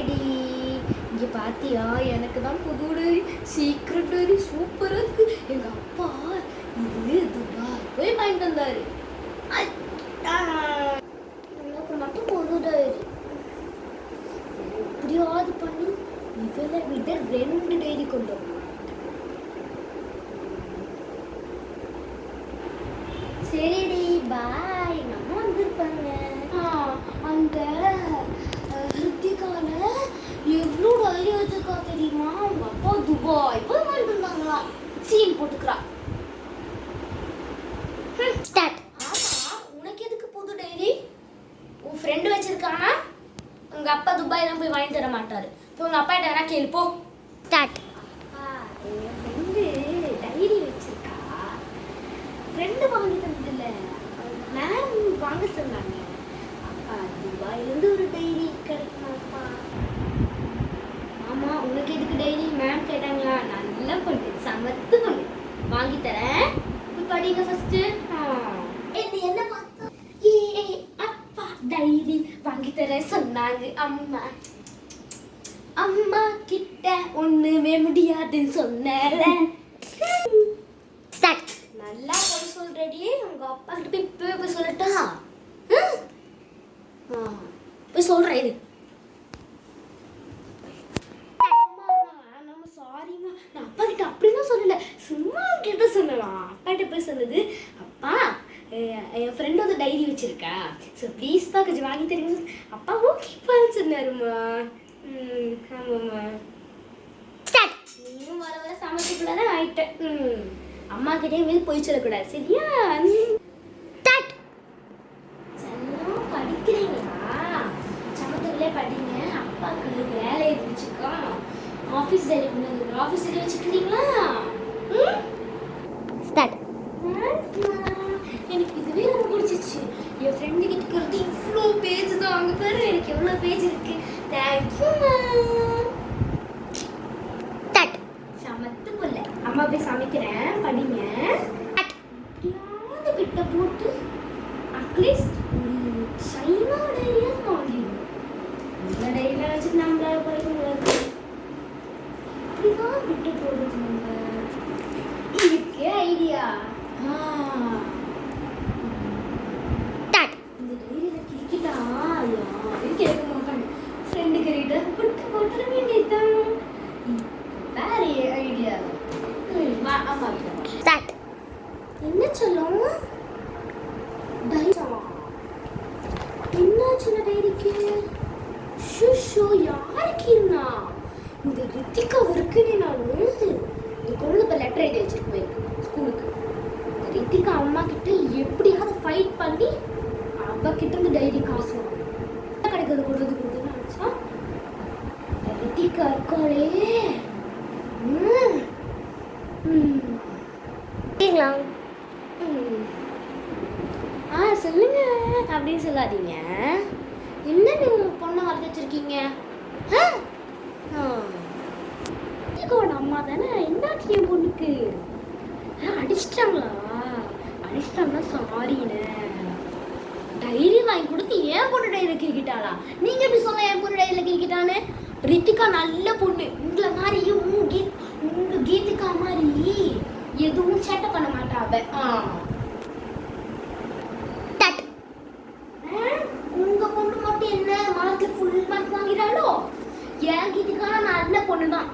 சரிடி. இங்கே பார்த்தியா, எனக்கு தான் புது டைரி, சீக்ரெட் டைரி சூப்பராக இருக்கு. எங்கள் அப்பா இது துபாய் போய் வாங்கிட்டு வந்தாரு. எனக்கு மட்டும் புது டைரி எப்படியாவது பண்ணி இவளை விட 2 டைரி கொண்டு வரும். சரிடி பாய். எங்கள் அம்மா வந்துருப்பாங்க. அந்த ரித்திகால எவ்வளோ டைரி வச்சிருக்கா தெரியுமா? அவங்க அப்பா துபாய் போய் வாங்கிட்டு வந்தாங்களா. சீன் போட்டுக்கிறா. ஸ்டார்ட். ஆமா, உனக்கு எதுக்கு புது டைரி? உன் ஃப்ரெண்டு வச்சிருக்கானா? உங்க அப்பா துபாய்லாம் போய் வாங்கி தர மாட்டாரு. இப்போ உங்க அப்பா கிட்ட வேணா கேளு போ. ஸ்டார்ட். என் ஃப்ரெண்டு டைரி வச்சிருக்கா. ஃப்ரெண்டு வாங்கி தந்ததில்ல, மேம் வாங்க சொன்னாங்க. அப்பா துபாயிலேருந்து ஒரு டைரி கிடைக்குமாப்பா? ஆமாம், உனக்கு எதுக்கு டைரி? மேம் கேட்டாங்களா? நல்லா பண்ணு, சமத்து பண்ணு, வாங்கி தரேன். போய் படிங்க ஃபர்ஸ்ட்டு. என்ன பார்த்தா அப்பா டைரி வாங்கி தரேன் சொன்னாங்க. அம்மா அம்மா கிட்ட ஒண்ணுமே முடியாதுன்னு சொன்னேன். நல்லா போய் சொல்றடி. உங்க அப்பா கிட்ட போய் சொல்லட்டா? போய் சொல்றேன். இது சாரிம்மா, நான் அப்பா கிட்ட அப்படிலாம் சொல்லல, சும்மா கிட்ட சொல்லலாம். அப்பா கிட்ட போய் சொன்னது, அப்பா என் ஃப்ரெண்ட் வந்து டைரி வச்சிருக்கா, ஸோ ப்ளீஸ்ப்பா கொஞ்சம் வாங்கி தரீங்க. அப்பா ஓகேப்பான்னு சொன்னாருமா. ஆமாம்மா. நீயும் வர வர சமைச்சுக்குள்ளதான் ஆயிட்டேன். அம்மா கிட்டே மீது போய் சொல்லக்கூடாது, சரியா? படிக்கிறீங்களா? சமத்துக்குள்ளே படிங்க. அப்பாவுக்கு வேலை இருந்துச்சுக்கா, ஆஃபீஸ் டைரி கொண்டு ஆஃபீஸ் டைரி வச்சுக்கிறீங்களா? எனக்கு இதுவே ரொம்ப பிடிச்சிச்சு. என் ஃப்ரெண்டு கிட்ட இருக்கிறது இவ்வளோ பேஜ் தான். அங்கே பாரு, எனக்கு எவ்வளோ பேஜ் இருக்கு. தேங்க்யூ. சமத்து போல. அம்மா போய் சமைக்கிறேன், படிங்க. எப்படியாவது கிட்ட போட்டு அட்லீஸ்ட் ஒரு சைனா டைரியாவது வாங்கிடுவோம். இந்த டைரியில் வச்சுட்டு நம்மளால படிக்க முடியாது. அப்படிதான் விட்டு போடுறது. நம்ம இதுக்கே ஐடியா. இந்த டைரியில கிரிக்கிட்டா யாரும் கேட்க மாட்டாங்க. ஃப்ரெண்டு கிட்ட விட்டு போட்டுற வேண்டியதுதான். வேற ஐடியா. அம்மா ஸ்டார்ட். என்ன சொல்லும்? என்னாச்சு டைரிக்கு? ஷூ யாருக்கு இருந்தா? இந்த ரித்திகா இருக்குன்னு நான் இந்த குழந்தை இப்போ லெட்டர் எழுதி வச்சுட்டு போயிருக்கு ஸ்கூலுக்கு. இந்த ரித்திகா அம்மா கிட்ட எப்படியாவது ஃபைட் பண்ணி அப்பா கிட்ட இருந்து டைரி காசு வாங்க கிடைக்கிறது கொடுக்குதுன்னு நினச்சா இந்த ரித்திகா இருக்காளே. சொல்லுங்க அப்படின்னு சொல்லாதீங்க. என்ன நீங்க பொண்ணை வளர்த்து வச்சிருக்கீங்க? அம்மா தானே. என்னாச்சு என் பொண்ணுக்கு? அடிச்சிட்டாங்களா? அடிச்சிட்டாங்களா? சாரிண்ணே. டைரி வாங்கி கொடுத்து ஏன் பொண்ணு டைரியில் கிரிக்கிட்டாளா? நீங்க எப்படி சொன்ன என் பொண்ணு டைரியில் கிரிக்கிட்டான்னு? ரித்திகா நல்ல பொண்ணு. உங்களை மாதிரி உங்க கீதிகா மாதிரி எதுவும் சேட்டை பண்ண மாட்டாங்க. உங்க பொண்ணு மட்டும் என்ன மார்க் ஃபுல் மார்க் வாங்கிறாளோ? என் கீதிகா நல்ல பொண்ணு தான்.